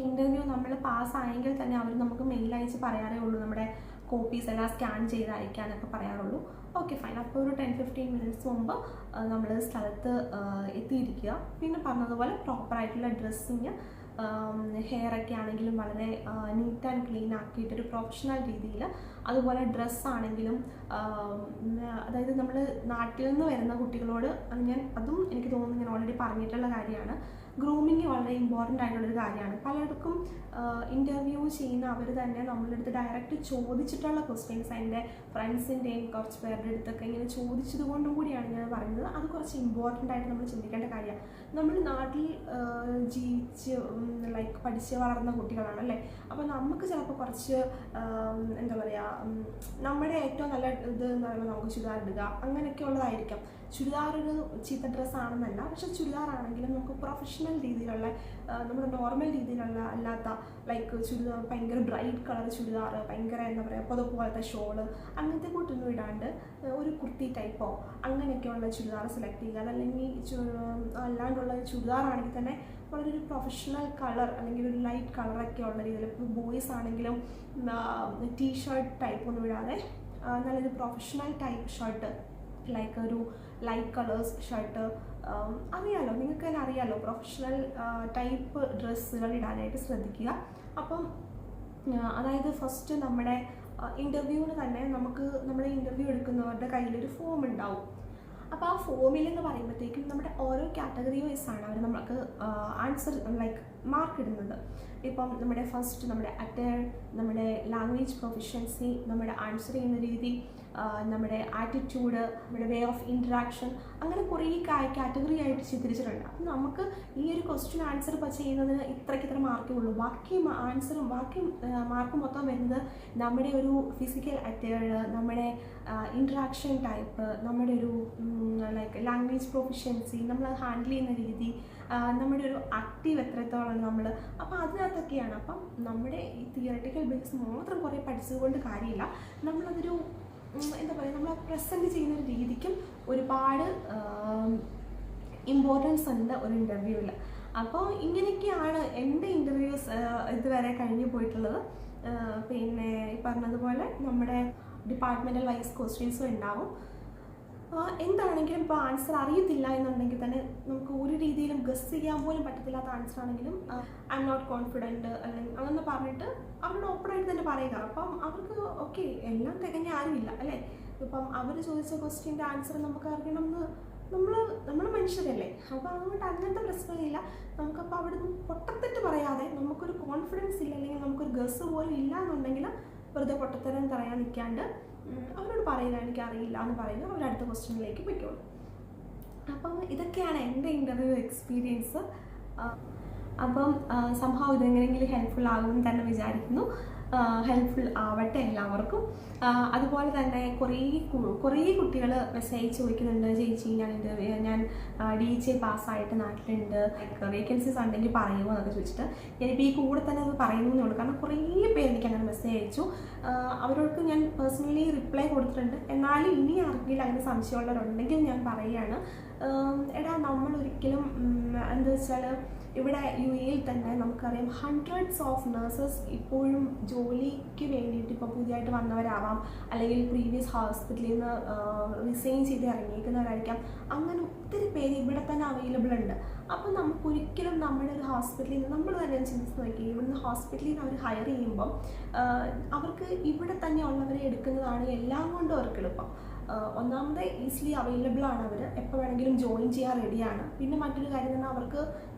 ഇൻ്റർവ്യൂ നമ്മൾ പാസ്സായെങ്കിൽ തന്നെ അവർ നമുക്ക് മെയിൽ അയച്ച് പറയാറേ ഉള്ളൂ, നമ്മുടെ കോപ്പീസ് എല്ലാം സ്കാൻ ചെയ്ത് അയക്കാനൊക്കെ പറയാറുള്ളൂ. ഓക്കെ ഫൈൻ, അപ്പോൾ ഒരു 10-15 മിനിറ്റ്സ് മുമ്പ് നമ്മൾ സ്ഥലത്ത് എത്തിയിരിക്കുക. പിന്നെ പറഞ്ഞതുപോലെ പ്രോപ്പറായിട്ടുള്ള ഡ്രസ്സിങ്, ഹെയറൊക്കെ ആണെങ്കിലും വളരെ നീറ്റ് ആൻഡ് ക്ലീൻ ആക്കിയിട്ടൊരു പ്രൊഫഷണൽ രീതിയിൽ, അതുപോലെ ഡ്രസ്സാണെങ്കിലും, അതായത് നമ്മൾ നാട്ടിൽ നിന്ന് വരുന്ന കുട്ടികളോട് അതും എനിക്ക് തോന്നുന്നു ഞാൻ ഓൾറെഡി പറഞ്ഞിട്ടുള്ള കാര്യമാണ്, ഗ്രൂമിങ് വളരെ ഇമ്പോർട്ടൻ്റ് ആയിട്ടുള്ളൊരു കാര്യമാണ്. പലർക്കും ഇൻ്റർവ്യൂ ചെയ്യുന്ന അവർ തന്നെ നമ്മളുടെ അടുത്ത് ഡയറക്റ്റ് ചോദിച്ചിട്ടുള്ള ക്വസ്റ്റ്യൻസ്, എൻ്റെ ഫ്രണ്ട്സിൻ്റെയും കുറച്ച് പേരുടെ അടുത്തൊക്കെ ഇങ്ങനെ ചോദിച്ചത് കൊണ്ടും കൂടിയാണ് ഞാൻ പറയുന്നത്. അത് കുറച്ച് ഇമ്പോർട്ടൻ്റ് ആയിട്ട് നമ്മൾ ചിന്തിക്കേണ്ട കാര്യമാണ്. നമ്മൾ നാട്ടിൽ ജീവിച്ച് ലൈക്ക് പഠിച്ച് വളർന്ന കുട്ടികളാണ്, അല്ലേ? അപ്പോൾ നമുക്ക് ചിലപ്പോൾ കുറച്ച് എന്താ പറയുക, നമ്മുടെ ഏറ്റവും നല്ല ഇത് എന്ന് പറയുമ്പോൾ നമുക്ക് ചുരിദാർ ഇടുക അങ്ങനെയൊക്കെ ഉള്ളതായിരിക്കാം. ചുരിദാർ ഒരു ചീത്ത ഡ്രസ്സാണെന്നല്ല, പക്ഷെ ചുരിദാറാണെങ്കിലും നമുക്ക് പ്രൊഫഷണൽ രീതിയിലുള്ള, നമ്മുടെ നോർമൽ രീതിയിലുള്ള അല്ലാത്ത ലൈക്ക് ചുരിദാർ ഭയങ്കര ബ്രൈറ്റ് കളർ ചുരിദാർ, ഭയങ്കര എന്താ പറയുക പുതപ്പ് പോലത്തെ ഷോള്, അങ്ങനത്തെ കൂട്ടൊന്നും ഇടാണ്ട് ഒരു കുർത്തി ടൈപ്പോ അങ്ങനെയൊക്കെയുള്ള ചുരിദാർ സെലക്ട് ചെയ്യുക. അതല്ലെങ്കിൽ അല്ലാണ്ടുള്ള ചുരിദാറാണെങ്കിൽ തന്നെ വളരെ ഒരു പ്രൊഫഷണൽ കളർ അല്ലെങ്കിൽ ഒരു ലൈറ്റ് കളറൊക്കെ ഉള്ള രീതിയിൽ, ഇപ്പോൾ ബോയ്സ് ആണെങ്കിലും ടീഷർട്ട് ടൈപ്പ് ഒന്നും ഇടാതെ നല്ലൊരു പ്രൊഫഷണൽ ടൈപ്പ് ഷർട്ട്, ലൈക്ക് ഒരു ലൈറ്റ് കളേഴ്സ് ഷർട്ട്, അറിയാലോ, നിങ്ങൾക്ക് തന്നെ അറിയാലോ, പ്രൊഫഷണൽ ടൈപ്പ് ഡ്രസ്സുകൾ ഇടാനായിട്ട് ശ്രദ്ധിക്കുക. അപ്പം അതായത് ഫസ്റ്റ് നമ്മുടെ ഇൻ്റർവ്യൂവിന് തന്നെ നമ്മുടെ ഇൻ്റർവ്യൂ എടുക്കുന്നവരുടെ കയ്യിലൊരു ഫോം ഉണ്ടാവും. അപ്പോൾ ആ ഫോമിൽ എന്ന് പറയുമ്പോഴത്തേക്കും നമ്മുടെ ഓരോ കാറ്റഗറി വൈസാണ് അവർ നമുക്ക് ആൻസർ ലൈക്ക് മാർക്ക് ഇടുന്നത്. ഇപ്പം നമ്മുടെ ഫസ്റ്റ് നമ്മുടെ അറ്റയർ, നമ്മുടെ ലാംഗ്വേജ് പ്രൊഫിഷ്യൻസി, നമ്മുടെ ആൻസർ ചെയ്യുന്ന രീതി, നമ്മുടെ ആറ്റിറ്റ്യൂഡ്, നമ്മുടെ വേ ഓഫ് ഇൻട്രാക്ഷൻ, അങ്ങനെ കുറേ കാറ്റഗറി ആയിട്ട് ചിത്രിച്ചിട്ടുണ്ട്. അപ്പം നമുക്ക് ഈ ഒരു ക്വസ്റ്റ്യൻ ആൻസർ ചെയ്യുന്നതിന് ഇത്ര മാർക്കേ ഉള്ളൂ. ബാക്കി മാർക്ക് മൊത്തം വരുന്നത് നമ്മുടെ ഒരു ഫിസിക്കൽ അറ്റയർ, നമ്മുടെ ഇൻട്രാക്ഷൻ ടൈപ്പ്, നമ്മുടെ ഒരു ലൈക്ക് ലാംഗ്വേജ് പ്രൊഫിഷ്യൻസി, നമ്മൾ ഹാൻഡിൽ ചെയ്യുന്ന രീതി, നമ്മുടെ ഒരു ആക്റ്റീവ് എത്രത്തോളം നമ്മൾ, അപ്പോൾ അതിനകത്തൊക്കെയാണ്. അപ്പം നമ്മുടെ ഈ തിയററ്റിക്കൽ ബേസ് മാത്രം കുറേ പഠിച്ചതുകൊണ്ട് കാര്യമില്ല. നമ്മളതൊരു എന്താ പറയുക, നമ്മൾ പ്രസൻറ്റ് ചെയ്യുന്ന ഒരു രീതിക്കും ഒരുപാട് ഇമ്പോർട്ടൻസ് ഉണ്ട് ഒരു ഇൻ്റർവ്യൂവിൽ. അപ്പോൾ ഇങ്ങനെയൊക്കെയാണ് എൻ്റെ ഇൻ്റർവ്യൂസ് ഇതുവരെ കഴിഞ്ഞു പോയിട്ടുള്ളത്. പിന്നെ ഈ പറഞ്ഞതുപോലെ നമ്മുടെ ഡിപ്പാർട്ട്മെൻറ്റൽ വൈസ് ക്വസ്റ്റ്യൻസും ഉണ്ടാവും. എന്താണെങ്കിലും ഇപ്പോൾ ആൻസർ അറിയത്തില്ല എന്നുണ്ടെങ്കിൽ തന്നെ നമുക്ക് ഒരു രീതിയിലും ഗസ് ചെയ്യാൻ പോലും പറ്റത്തില്ലാത്ത ആൻസർ ആണെങ്കിലും ഐ എം നോട്ട് കോൺഫിഡൻറ്റ് അല്ലെങ്കിൽ അങ്ങനെ പറഞ്ഞിട്ട് അവരോട് ഓപ്പണായിട്ട് തന്നെ പറയുക. അപ്പം അവർക്ക് ഓക്കെ, എല്ലാം തികഞ്ഞ ആരുമില്ല അല്ലേ. ഇപ്പം അവർ ചോദിച്ച ക്വസ്റ്റ്യൻ്റെ ആൻസർ നമുക്ക് അറിയണം എന്ന് നമ്മൾ മനുഷ്യരല്ലേ. അപ്പോൾ അതുകൊണ്ട് അങ്ങനത്തെ പ്രശ്നമില്ല. നമുക്കപ്പോൾ അവിടെ നിന്ന് പൊട്ടത്തെറ്റ് പറയാതെ നമുക്കൊരു കോൺഫിഡൻസ് ഇല്ല, അല്ലെങ്കിൽ നമുക്കൊരു ഗസ് പോലും ഇല്ല എന്നുണ്ടെങ്കിൽ വെറുതെ പൊട്ടത്തരം പറയാൻ നിൽക്കാണ്ട് അവരോട് പറയുക എനിക്കറിയില്ല എന്ന് പറയുക, അവരടുത്ത ക്വസ്റ്റ്യനിലേക്ക് പൊയ്ക്കോളൂ. അപ്പം ഇതൊക്കെയാണ് എൻ്റെ ഇൻ്റർവ്യൂ എക്സ്പീരിയൻസ്. അപ്പം സംഭവം ഇതെങ്ങനെയെങ്കിലും ഹെൽപ്ഫുൾ ആകുമെന്ന് തന്നെ വിചാരിക്കുന്നു. ഹെൽപ്ഫുൾ ആവട്ടെ എല്ലാവർക്കും. അതുപോലെ തന്നെ കുറേ കുട്ടികൾ മെസ്സേജ് ചോദിക്കുന്നുണ്ട്, ചേച്ചി ഞാൻ DHA പാസ്സായിട്ട് നാട്ടിലുണ്ട്, വേക്കൻസീസ് ഉണ്ടെങ്കിൽ പറയുമോ എന്നൊക്കെ ചോദിച്ചിട്ട്. ഞാനിപ്പോൾ ഈ കൂടെ തന്നെ അത് പറയുന്നേ ഉള്ളൂ. കാരണം കുറേ പേര് എനിക്ക് അങ്ങനെ മെസ്സേജ് അയച്ചു. അവരോട് ഞാൻ പേഴ്സണലി റിപ്ലൈ കൊടുത്തിട്ടുണ്ട്. എന്നാലും ഇനി ആർക്കെങ്കിലും അങ്ങനെ സംശയമുള്ളവരുണ്ടെങ്കിൽ ഞാൻ പറയുകയാണ്, എടാ നമ്മളൊരിക്കലും എന്താ വെച്ചാൽ ഇവിടെ UAE തന്നെ നമുക്കറിയാം ഹൺഡ്രഡ്സ് ഓഫ് നഴ്സസ് ഇപ്പോഴും ജോലിക്ക് വേണ്ടിയിട്ട് ഇപ്പോൾ പുതിയതായിട്ട് വന്നവരാവാം, അല്ലെങ്കിൽ പ്രീവിയസ് ഹോസ്പിറ്റലിൽ നിന്ന് റിസൈൻ ചെയ്ത് ഇറങ്ങിയിരിക്കുന്നവരായിരിക്കാം. അങ്ങനെ ഒത്തിരി പേര് ഇവിടെ തന്നെ അവൈലബിൾ ഉണ്ട്. അപ്പോൾ നമുക്കൊരിക്കലും നമ്മുടെ ഒരു ഹോസ്പിറ്റലിൽ നിന്ന് നമ്മൾ തന്നെ ചിന്തിച്ച് നോക്കി, ഇവിടുന്ന് ഹോസ്പിറ്റലിൽ നിന്ന് അവർ ഹയർ ചെയ്യുമ്പം അവർക്ക് ഇവിടെ തന്നെ ഉള്ളവരെ എടുക്കുന്നതാണ് എല്ലാം കൊണ്ടും അവർക്ക് എളുപ്പം. ഒന്നാമത് ഈസിലി അവൈലബിൾ ആണ്, അവർ എപ്പോൾ വേണമെങ്കിലും ജോയിൻ ചെയ്യാൻ റെഡിയാണ്. പിന്നെ മറ്റൊരു കാര്യം തന്നെ അവർക്ക്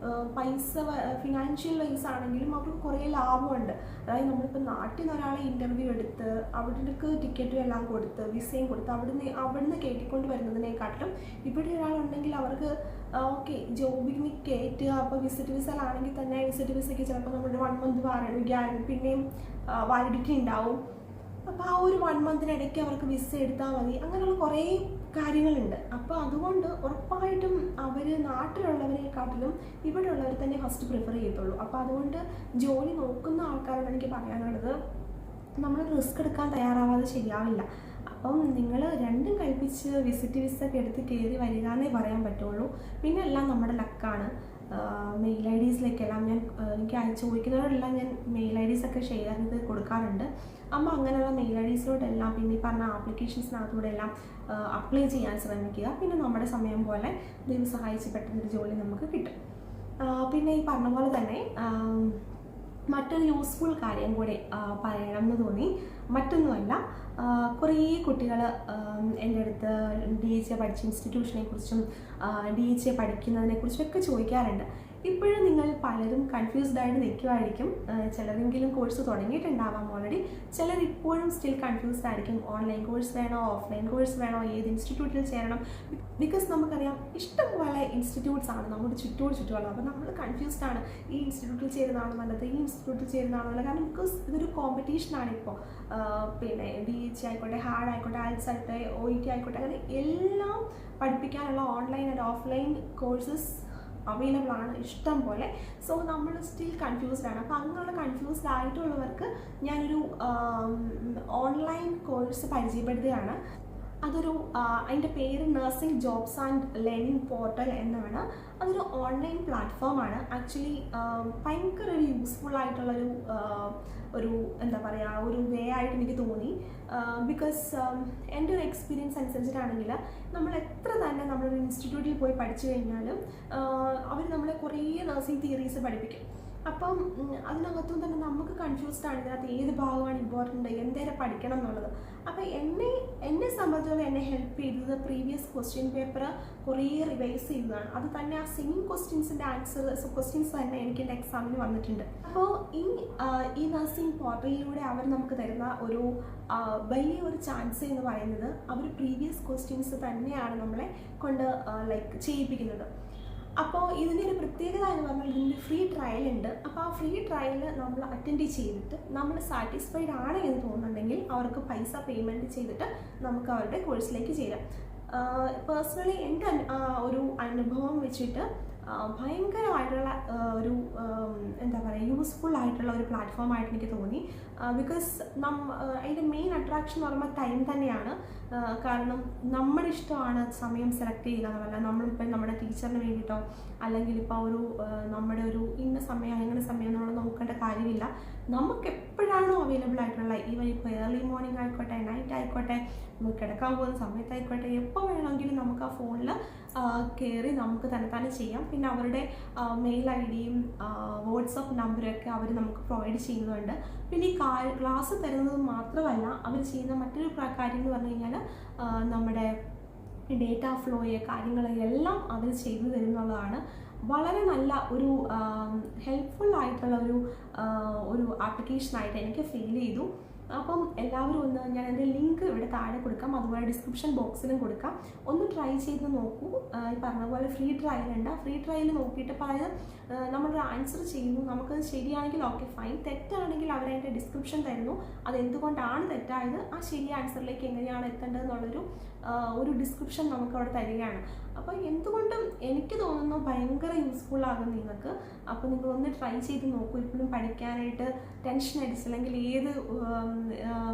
പൈസ ഫിനാൻഷ്യൽ വൈസ് ആണെങ്കിലും അവർക്ക് കുറേ ലാഭമുണ്ട്. അതായത് നമ്മളിപ്പോൾ നാട്ടിൽ നിന്ന് ഒരാളെ ഇൻ്റർവ്യൂ എടുത്ത് അവിടേക്ക് ടിക്കറ്റും എല്ലാം കൊടുത്ത് വിസയും കൊടുത്ത് അവിടുന്ന് കയറ്റിക്കൊണ്ട് വരുന്നതിനെക്കാട്ടിലും ഇവിടെ ഒരാളുണ്ടെങ്കിൽ അവർക്ക് ഓക്കെ ജോബിന് കയറ്റുക. അപ്പോൾ വിസിറ്റ് വിസയിലാണെങ്കിൽ തന്നെ വിസിറ്റ് വിസയ്ക്ക് ചിലപ്പോൾ നമ്മുടെ 1 മന്ത് പിന്നെയും വാലിഡിറ്റി ഉണ്ടാവും. അപ്പോൾ ആ ഒരു 1 മന്തിനിടയ്ക്ക് അവർക്ക് വിസ എടുത്താൽ മതി. അങ്ങനെയുള്ള കുറേ കാര്യങ്ങളുണ്ട്. അപ്പോൾ അതുകൊണ്ട് ഉറപ്പായിട്ടും അവർ നാട്ടിലുള്ളവരെക്കാട്ടിലും ഇവിടെ ഉള്ളവർ തന്നെ ഫസ്റ്റ് പ്രിഫർ ചെയ്യത്തുള്ളൂ. അപ്പോൾ അതുകൊണ്ട് ജോലി നോക്കുന്ന ആൾക്കാരോട് എനിക്ക് പറയാനുള്ളത്, നമ്മൾ റിസ്ക് എടുക്കാൻ തയ്യാറാവാതെ ശരിയാവില്ല. അപ്പം നിങ്ങൾ രണ്ടും കൽപ്പിച്ച് വിസിറ്റ് വിസ ഒക്കെ എടുത്ത് കയറി വരിക എന്നേ പറയാൻ പറ്റുള്ളൂ. പിന്നെ എല്ലാം നമ്മുടെ ലക്കാണ്. മെയിൽ IDസിലേക്കെല്ലാം എനിക്ക് ചോദിക്കുന്നവരെല്ലാം ഞാൻ മെയിൽ IDs ഒക്കെ ഷെയർ ചെയ്ത് കൊടുക്കാറുണ്ട്. അപ്പോൾ അങ്ങനെയുള്ള മെയിൽ IDസിലോട്ടെല്ലാം പിന്നെ ഈ പറഞ്ഞ ആപ്ലിക്കേഷൻസിനകത്തൂടെ എല്ലാം അപ്ലൈ ചെയ്യാൻ ശ്രമിക്കുക. പിന്നെ നമ്മുടെ സമയം പോലെ ദൈവം സഹായിച്ച് പെട്ടെന്നൊരു ജോലി നമുക്ക് കിട്ടും. പിന്നെ ഈ പറഞ്ഞ പോലെ തന്നെ മറ്റൊരു യൂസ്ഫുൾ കാര്യം കൂടെ പറയണം എന്ന് തോന്നി. മറ്റൊന്നുമല്ല, കുറേ കുട്ടികൾ എൻ്റെ അടുത്ത് DHA പഠിച്ച ഇൻസ്റ്റിറ്റ്യൂഷനെ കുറിച്ചും DHA പഠിക്കുന്നതിനെക്കുറിച്ചൊക്കെ ചോദിക്കാറുണ്ട്. ഇപ്പോഴും നിങ്ങൾ പലരും കൺഫ്യൂസ്ഡ് ആയിട്ട് നിൽക്കുമായിരിക്കും. ചിലരെങ്കിലും കോഴ്സ് തുടങ്ങിയിട്ടുണ്ടാവാം ഓൾറെഡി, ചിലർ ഇപ്പോഴും സ്റ്റിൽ കൺഫ്യൂസ്ഡ് ആയിരിക്കും. ഓൺലൈൻ കോഴ്സ് വേണോ, ഓഫ്ലൈൻ കോഴ്സ് വേണോ, ഏത് ഇൻസ്റ്റിറ്റ്യൂട്ടിൽ ചേരണം? ബിക്കോസ് നമുക്കറിയാം ഇഷ്ടംപോലെ ഇൻസ്റ്റിറ്റ്യൂട്ട്സ് ആണ് നമ്മുടെ ചുറ്റുമുള്ളത്. അപ്പോൾ നമ്മൾ കൺഫ്യൂസ്ഡ് ആണ്, ഈ ഇൻസ്റ്റിറ്റ്യൂട്ടിൽ ചേരുന്നതാണോ നല്ലത്, ഈ ഇൻസ്റ്റിറ്റ്യൂട്ടിൽ ചേരുന്നതാണോ നല്ലത്. കാരണം ബിക്കോസ് ഇതൊരു കോമ്പറ്റീഷനാണ് ഇപ്പോൾ. പിന്നെ DHA ആയിക്കോട്ടെ, ഹാർഡ് ആയിക്കോട്ടെ, ആൽസ് ആയിക്കോട്ടെ, OET ആയിക്കോട്ടെ, അങ്ങനെ എല്ലാം പഠിപ്പിക്കാനുള്ള online and offline courses available ആണ് ഇഷ്ടം പോലെ. സോ നമ്മൾ സ്റ്റിൽ കൺഫ്യൂസ്ഡ് ആണ്. അപ്പോൾ അങ്ങനെയുള്ള കൺഫ്യൂസ്ഡ് ആയിട്ടുള്ളവർക്ക് ഞാനൊരു ഓൺലൈൻ കോഴ്സ് പരിചയപ്പെടുത്തുകയാണ്. അതൊരു അതിൻ്റെ പേര് nursing jobs and learning portal എന്നാണ്. അതൊരു ഓൺലൈൻ പ്ലാറ്റ്ഫോമാണ്. ആക്ച്വലി ഭയങ്കര ഒരു യൂസ്ഫുൾ ആയിട്ടുള്ളൊരു ഒരു എന്താ പറയുക ഒരു വേ ആയിട്ട് എനിക്ക് തോന്നി. ബിക്കോസ് എൻ്റെ ഒരു എക്സ്പീരിയൻസ് അനുസരിച്ചിട്ടാണെങ്കിൽ നമ്മൾ എത്ര തന്നെ നമ്മളൊരു ഇൻസ്റ്റിറ്റ്യൂട്ടിൽ പോയി പഠിച്ചു കഴിഞ്ഞാലും അവർ നമ്മളെ കുറേ നഴ്സിംഗ് തിയറീസ് പഠിപ്പിക്കും. അപ്പം അതിനകത്തും തന്നെ നമുക്ക് കൺഫ്യൂസ്ഡ് ആണ് ഇതിനകത്ത് ഏത് ഭാഗമാണ് ഇമ്പോർട്ടൻ്റ്, എന്തേരം പഠിക്കണം എന്നുള്ളത്. അപ്പോൾ എന്നെ സംബന്ധിച്ചോളം എന്നെ ഹെൽപ്പ് ചെയ്തത് പ്രീവിയസ് ക്വസ്റ്റ്യൻ പേപ്പർ കുറേ റിവൈസ് ചെയ്തതാണ്. അത് തന്നെ ആ സെയിം ക്വസ്റ്റ്യൻസിൻ്റെ ക്വസ്റ്റ്യൻസ് തന്നെ എനിക്ക് എൻ്റെ എക്സാമിന് വന്നിട്ടുണ്ട്. അപ്പോൾ ഈ നഴ്സിംഗ് പോർട്ടലിലൂടെ അവർ നമുക്ക് തരുന്ന ഒരു വലിയൊരു ചാൻസ് എന്ന് പറയുന്നത് അവർ പ്രീവിയസ് ക്വസ്റ്റ്യൻസ് തന്നെയാണ് നമ്മളെ കൊണ്ട് ചെയ്യിപ്പിക്കുന്നത്. അപ്പോൾ ഇതിൻ്റെ ഒരു പ്രത്യേകത എന്ന് പറഞ്ഞാൽ ഇതിൻ്റെ ഫ്രീ ട്രയൽ ഉണ്ട്. അപ്പോൾ ആ ഫ്രീ ട്രയൽ നമ്മൾ അറ്റൻഡ് ചെയ്തിട്ട് നമ്മൾ സാറ്റിസ്ഫൈഡ് ആണ് എന്ന് തോന്നുന്നുണ്ടെങ്കിൽ അവർക്ക് പൈസ പേയ്മെൻറ്റ് ചെയ്തിട്ട് നമുക്ക് അവരുടെ കോഴ്സിലേക്ക് ചേരാം. പേഴ്സണലി എൻ്റെ ഒരു അനുഭവം വെച്ചിട്ട് ഭയങ്കരമായിട്ടുള്ള ഒരു എന്താ പറയുക യൂസ്ഫുൾ ആയിട്ടുള്ള ഒരു പ്ലാറ്റ്ഫോമായിട്ട് എനിക്ക് തോന്നി. ബിക്കോസ് അതിൻ്റെ മെയിൻ അട്രാക്ഷൻ എന്ന് പറയുമ്പോൾ ടൈം തന്നെയാണ്. കാരണം നമ്മുടെ ഇഷ്ടമാണ് സമയം സെലക്ട് ചെയ്യുക എന്നല്ല. നമ്മളിപ്പോൾ നമ്മുടെ ടീച്ചറിന് വേണ്ടിയിട്ടോ അല്ലെങ്കിൽ ഇപ്പോൾ ഒരു നമ്മുടെ ഒരു ഇന്ന സമയം അങ്ങനെ സമയം നമ്മൾ നോക്കേണ്ട കാര്യമില്ല. നമുക്ക് എപ്പോഴാണോ അവൈലബിൾ ആയിട്ടുള്ള ഈവൻ ഇപ്പോൾ ഏർലി മോർണിംഗ് ആയിക്കോട്ടെ, നൈറ്റ് ആയിക്കോട്ടെ, നമുക്ക് കിടക്കാൻ പോകുന്ന സമയത്തായിക്കോട്ടെ, എപ്പോൾ വേണമെങ്കിലും നമുക്ക് ആ ഫോണിൽ കയറി നമുക്ക് തന്നെ ചെയ്യാം. പിന്നെ അവരുടെ മെയിൽ ഐ ഡിയും വാട്സപ്പ് നമ്പറൊക്കെ അവർ നമുക്ക് പ്രൊവൈഡ് ചെയ്യുന്നുണ്ട്. പിന്നെ ഈ ക്ലാസ് തരുന്നത് മാത്രമല്ല അവർ ചെയ്യുന്ന മറ്റൊരു കാര്യം എന്ന് പറഞ്ഞു കഴിഞ്ഞാൽ നമ്മുടെ ഡേറ്റ ഫ്ലോയെ കാര്യങ്ങളെല്ലാം അവർ ചെയ്തു തരുന്നുള്ളതാണ്. വളരെ നല്ല ഒരു ഹെൽപ്ഫുൾ ആയിട്ടുള്ള ഒരു ആപ്ലിക്കേഷനായിട്ട് എനിക്ക് ഫീൽ ചെയ്തു. അപ്പം എല്ലാവരും ഒന്ന് ഞാൻ എൻ്റെ ലിങ്ക് ഇവിടെ താഴെ കൊടുക്കാം, അതുപോലെ ഡിസ്ക്രിപ്ഷൻ ബോക്സിലും കൊടുക്കാം. ഒന്ന് ട്രൈ ചെയ്ത് നോക്കൂ. ഈ പറഞ്ഞ പോലെ ഫ്രീ ട്രയൽ ഉണ്ട്. ഫ്രീ ട്രയൽ നോക്കിയിട്ട് ഇപ്പോൾ അതായത് നമ്മളൊരു ആൻസർ ചെയ്യുന്നു, നമുക്കത് ശരിയാണെങ്കിൽ ഓക്കെ ഫൈൻ, തെറ്റാണെങ്കിൽ അവരതിൻ്റെ ഡിസ്ക്രിപ്ഷൻ തരുന്നു, അതെന്തുകൊണ്ടാണ് തെറ്റായത്, ആ ശരി ആൻസറിലേക്ക് എങ്ങനെയാണ് എത്തേണ്ടത് എന്നുള്ളൊരു ഒരു ഡിസ്ക്രിപ്ഷൻ നമുക്ക് അവിടെ തരികയാണ്. അപ്പോൾ എന്തുകൊണ്ടും എനിക്ക് തോന്നുന്നു ഭയങ്കര യൂസ്ഫുൾ ആകും നിങ്ങൾക്ക്. അപ്പോൾ നിങ്ങളൊന്ന് ട്രൈ ചെയ്ത് നോക്കൂ. ഇപ്പോഴും പഠിക്കാനായിട്ട് ടെൻഷൻ അടിച്ചില്ലെങ്കിൽ ഏത്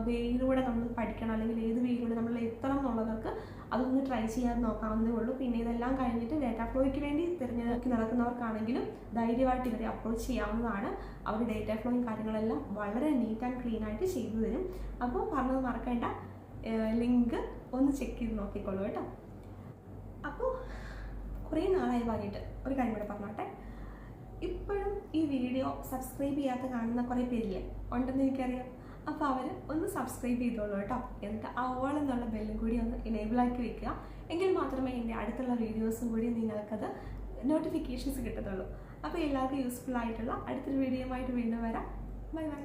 വേയിലൂടെ നമ്മൾ പഠിക്കണം അല്ലെങ്കിൽ ഏത് വേയിലൂടെ നമ്മൾ എത്തണം എന്നുള്ളവർക്ക് അതൊന്ന് ട്രൈ ചെയ്യാൻ നോക്കാവുന്നതേ ഉള്ളൂ. പിന്നെ ഇതെല്ലാം കഴിഞ്ഞിട്ട് ഡേറ്റ ഫ്ലോയ്ക്ക് വേണ്ടി തിരഞ്ഞെടുക്കി നടക്കുന്നവർക്കാണെങ്കിലും ധൈര്യമായിട്ട് ഇവരെ അപ്രോച്ച് ചെയ്യാവുന്നതാണ്. അവർ ഡേറ്റ ഫ്ലോയും കാര്യങ്ങളെല്ലാം വളരെ നീറ്റ് ആൻഡ് ക്ലീൻ ആയിട്ട് ചെയ്തു തരും. അപ്പോൾ പറഞ്ഞത് മറക്കേണ്ട, ലിങ്ക് ഒന്ന് ചെക്ക് ചെയ്ത് നോക്കിക്കോളൂ കേട്ടോ. അപ്പോൾ കുറേ നാളായി വാങ്ങിയിട്ട് ഒരു കാര്യം കൂടെ പറഞ്ഞോട്ടെ. ഇപ്പോഴും ഈ വീഡിയോ സബ്സ്ക്രൈബ് ചെയ്യാത്ത കാണുന്ന കുറേ പേരില്ലേ ഉണ്ടെന്ന് എനിക്കറിയാം. അപ്പോൾ അവർ ഒന്ന് സബ്സ്ക്രൈബ് ചെയ്തോളൂ കേട്ടോ. എന്നിട്ട് ആ ഓൾ എന്നുള്ള ബെല്ലും കൂടി ഒന്ന് എനേബിളാക്കി വെക്കുക. എങ്കിൽ മാത്രമേ എൻ്റെ അടുത്തുള്ള വീഡിയോസും കൂടി നിങ്ങൾക്കത് നോട്ടിഫിക്കേഷൻസ് കിട്ടത്തുള്ളൂ. അപ്പോൾ എല്ലാവർക്കും യൂസ്ഫുൾ ആയിട്ടുള്ള അടുത്തൊരു വീഡിയോയുമായിട്ട് വീണ്ടും വരാം. Bye bye.